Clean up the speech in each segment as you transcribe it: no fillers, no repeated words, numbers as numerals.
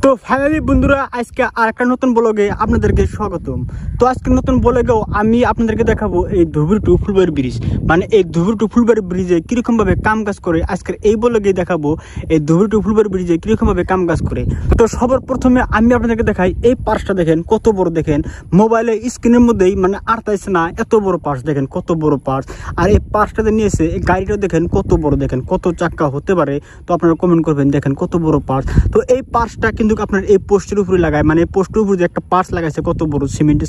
তো ফাইনালি বন্ধুরা আজকে আরেকটা নতুন ব্লগে আপনাদেরকে স্বাগতম। তো আজকে নতুন ব্লগেও আমি আপনাদেরকে দেখাবো এই ধুবুরি টু ফুলবাড়ি ব্রিজ, মানে এই ধুবুরি টু ফুলবাড়ি ব্রিজে কিরকম ভাবে কাম কাজ করে আজকের এই ব্লগে দেখাবো এই ধুবুরি টু ফুলবাড়ি ব্রিজে কিরকম ভাবে কাম কাজ করে। তো সবার প্রথমে আমি আপনাদেরকে দেখাই এই পার্সটা দেখেন কত বড়, দেখেন মোবাইলে স্ক্রিনের মধ্যেই মানে আর্তাইছে না এত বড় পার্স, দেখেন কত বড় পার্স। আর এই পার্সটাতে নিয়েছে এই গাড়িটা দেখেন কত বড়, দেখেন কত চাক্কা হতে পারে, তো আপনারা কমেন্ট করবেন দেখেন কত বড় পার্স। তো এই পার্সটা কিন্তু আপনার এই পোস্টের উপরে লাগায়, মানে পোস্টের উপরে যে একটা পার্স লাগাইছে কত বড়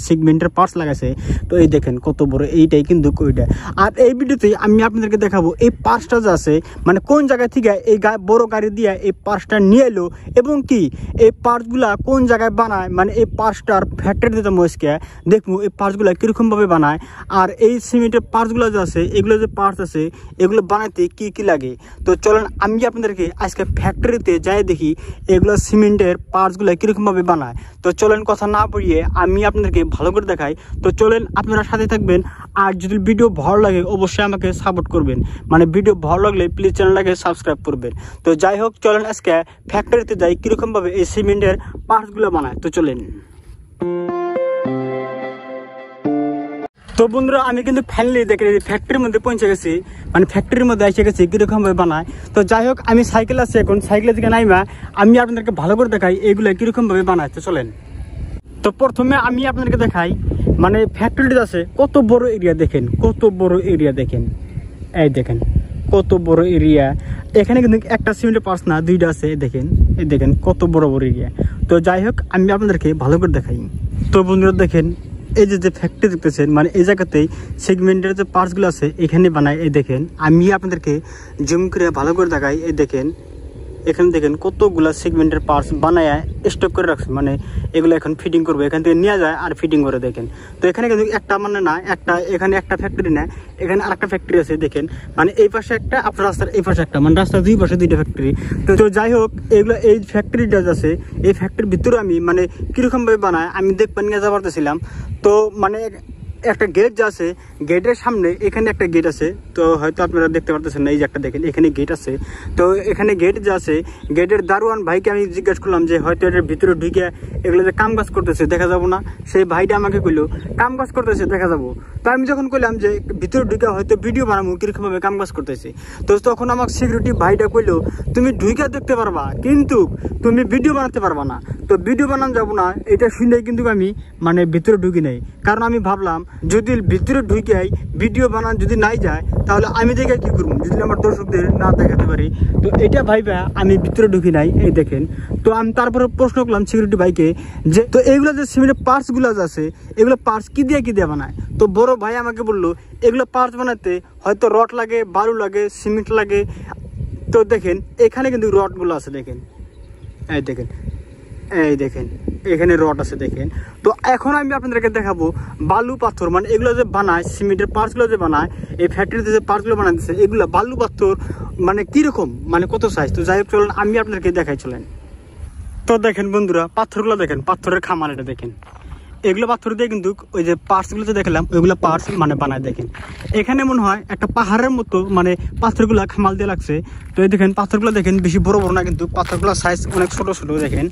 সিমেন্টের পার্স লাগাইছে, তো এই দেখেন কত বড়, এইটাই কিন্তু ওইটা। আর এই ভিডিওতে আমি আপনাদেরকে দেখাবো এই পার্সটা যে আছে মানে কোন জায়গা থেকে এই বড় গাড়ি দিয়ে এই পার্সটা নিয়ে এলো এবং কি এই পার্সগুলা কোন জায়গায় বানায়, মানে এই পার্সটার ফ্যাক্টরি দিতে মস্কে দেখবো এই পার্সগুলা কিরকম ভাবে বানায়। আর এই সিমেন্টের পার্সগুলো যে আছে এগুলো যে পার্স আছে এগুলো বানাইতে কি কি লাগে, তো চলেন আমি আপনাদেরকে আজকে ফ্যাক্টরিতে যাই দেখি এগুলো সিমেন্টের পার্টসগুলো কিরকম ভাবে বানায়। তো চলেন কথা না পড়িয়ে আমি আপনাদেরকে ভালো করে দেখাই। তো চলেন আপনারা সাথে থাকবেন, আর যদি ভিডিও ভালো লাগে অবশ্যই আমাকে সাপোর্ট করবেন, মানে ভিডিও ভালো লাগলে প্লিজ চ্যানেলটাকে সাবস্ক্রাইব করবেন। তো যাই হোক চলেন আজকে ফ্যাক্টরিতে যাই কিরকম ভাবে এই সিমেন্টের পার্টসগুলো বানায়। তো চলেন। তো বন্ধুরা আমি কিন্তু ফাইনালি দেখে ফ্যাক্টরির মধ্যে পৌঁছে গেছি, মানে ফ্যাক্টরির মধ্যে এসে গেছি কিরকম ভাবে বানায়। তো যাই হোক আমি সাইকেল আছে, এখন সাইকেলের দিকে নাইমা আমি আপনাদেরকে ভালো করে দেখাই এগুলো কিরকম ভাবে বানায়। তো চলেন। তো প্রথমে আমি আপনাদেরকে দেখাই মানে ফ্যাক্টরিটা আছে কত বড় এরিয়া, দেখেন কত বড় এরিয়া, দেখেন এই দেখেন কত বড় এরিয়া। এখানে কিন্তু একটা সিমেন্টের পার্স না দুইটা আছে, দেখেন এই দেখেন কত বড় বড় এরিয়া। তো যাই হোক আমি আপনাদেরকে ভালো করে দেখাই। তো বন্ধুরা দেখেন এই যে ফ্যাক্টরি দেখতেছেন মানে এই জায়গাতেই সেগমেন্টের যে পার্টসগুলো আছে এখানে বানায়। এই দেখেন আমি আপনাদেরকে জুম করে ভালো করে দেখাই, এই দেখেন এখানে দেখেন কতগুলা সেগমেন্টের পার্টস বানায় স্টক করে রাখছে, মানে এগুলো এখন ফিটিং করবে, এখান থেকে নিয়ে যায় আর ফিটিং করে। দেখেন তো এখানে কিন্তু একটা মানে না একটা, এখানে একটা ফ্যাক্টরি না এখানে আরেকটা ফ্যাক্টরি আছে, দেখেন মানে এই পাশে একটা আপনার রাস্তার এই পাশে একটা, মানে রাস্তার দুই পাশে দুইটা ফ্যাক্টরি। তো যাই হোক এগুলো এই ফ্যাক্টরিটা আছে এই ফ্যাক্টরির ভিতরে আমি মানে কিরকম ভাবে বানায় আমি দেখবেন নিয়ে যাওয়া পারতেছিলাম। তো মানে একটা গেট যা আছে গেটের সামনে এখানে একটা গেট আছে, তো হয়তো আপনারা দেখতে পারতেছেন না, এই যে একটা দেখেন এখানে গেট আছে। তো এখানে গেট যা আছে গেটের দারোয়ান ভাইকে আমি জিজ্ঞাসা করলাম যে হয়তো এটার ভিতরে ঢুকে এগুলো যে কাম কাজ করতেছে দেখা যাবো না, সেই ভাইটা আমাকে কইলো কাম কাজ করতেছে দেখা যাবো। তো আমি যখন কইলাম যে ভিতরে ঢুকে হয়তো ভিডিও বানাবো কিরকম ভাবে কাম কাজ করতেছে, তো তখন আমার সিকিউরিটি ভাইটা কইলো তুমি ঢুকে দেখতে পারবা কিন্তু তুমি ভিডিও বানাতে পারবা না। তো ভিডিও বানানো যাবো না এটা শুনে কিন্তু আমি মানে ভিতরে ঢুকি নাই, কারণ আমি ভাবলাম যদি ভিতরে ঢুকে ভিডিও বানান যদি নাই যায় তাহলে আমি দেখে কি করবো যদি আমার দর্শকদের না দেখাতে পারি। তো এটা ভাইবা আমি ভিতরে ঢুকি নাই, এই দেখেন। তো আমি তারপরে প্রশ্ন করলাম সিকিউরিটি ভাইকে যে তো এইগুলো যে সিমেন্টের পার্টস গুলো আছে এগুলো পার্টস কি দিয়ে বানায়। তো বড় ভাই আমাকে বললো এগুলো পার্টস বানাতে হয়তো রড লাগে, বালু লাগে, সিমেন্ট লাগে। তো দেখেন এখানে কিন্তু রড গুলো আছে, দেখেন এই দেখেন এই দেখেন এখানে রড আছে দেখেন। তো এখন আমি আপনাদেরকে দেখাবো বালু পাথর, মানে এগুলো যে বানায় সিমেন্টের পার্টসগুলো যে বানায় এই ফ্যাক্টরিতে যে পার্টসগুলো বানাইতেছে এগুলো বালু পাথর মানে কিরকম মানে কত সাইজ। তো যাই হোক চলেন আমি আপনাদেরকে দেখাই চলেন। তো দেখেন বন্ধুরা পাথরগুলো দেখেন, পাথরের খামার এটা দেখেন, এগুলো পাথর দিয়ে কিন্তু ওই যে পার্টসগুলো যে দেখালাম ওইগুলো পার্টস মানে বানায়। দেখেন এখানে মনে হয় একটা পাহাড়ের মতো মানে পাথরগুলো খামাল দিয়ে লাগছে। তো এই দেখেন পাথরগুলো দেখেন বেশি বড় বড় না কিন্তু পাথরগুলোর সাইজ অনেক ছোট ছোট, দেখেন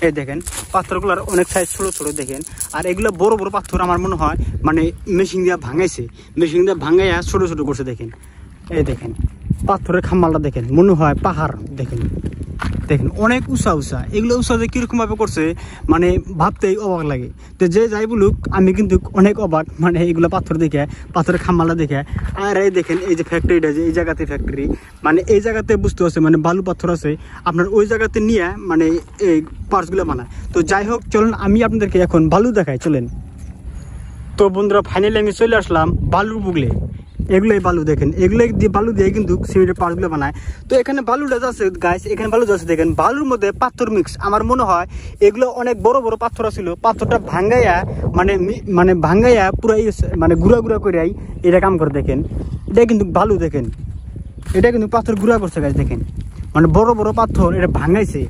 এই দেখেন পাথরগুলোর অনেক সাইজ ছোট ছোট দেখেন। আর এগুলো বড় বড় পাথর আমার মনে হয় মানে মেশিন দিয়ে ভাঙাইছে, মেশিন দিয়ে ভাঙাইয়া ছোট ছোট করছে। দেখেন এই দেখেন পাথরের খামালটা দেখেন মনে হয় পাহাড়, দেখেন দেখেন অনেক উঁচা উঁচা, এগুলো উঁচা যে কিরকম ভাবে করছে মানে ভাবতেই অবাক লাগে। তো যে যাই বলুক আমি কিন্তু অনেক অবাক, মানে এইগুলো পাথর দেখে পাথরের খামালটা দেখে। আর এই দেখেন এই যে ফ্যাক্টরিটা যে এই জায়গাতে ফ্যাক্টরি মানে এই জায়গাতে বুঝতে আছে মানে বালু পাথর আছে আপনার ওই জায়গাতে নিয়ে মানে এই পার্টসগুলো বানায়। তো যাই হোক চলেন আমি আপনাদেরকে এখন বালু দেখাই চলেন। তো বন্ধুরা ফাইনালি আমি চলে আসলাম বালুর বুগলে, এগুলোই বালু দেখেন এগুলো দিয়ে বালু দিয়ে কিন্তু সিমেন্টের পার্টসগুলো বানায়। তো এখানে বালুটা আছে গাইস, এখানে বালু আছে দেখেন বালুর মধ্যে পাথর মিক্স। আমার মনে হয় এগুলো অনেক বড় বড় পাথর ছিল, পাথরটা ভাঙ্গাইয়া মানে ভাঙ্গাইয়া পুরো মানে গুঁড়া গুঁড়া করে এটা কাম করে। দেখেন এটা কিন্তু বালু, দেখেন এটা কিন্তু পাথর গুঁড়া করছে গাইস, দেখেন মানে বড় বড় পাথর এটা ভাঙাইছে।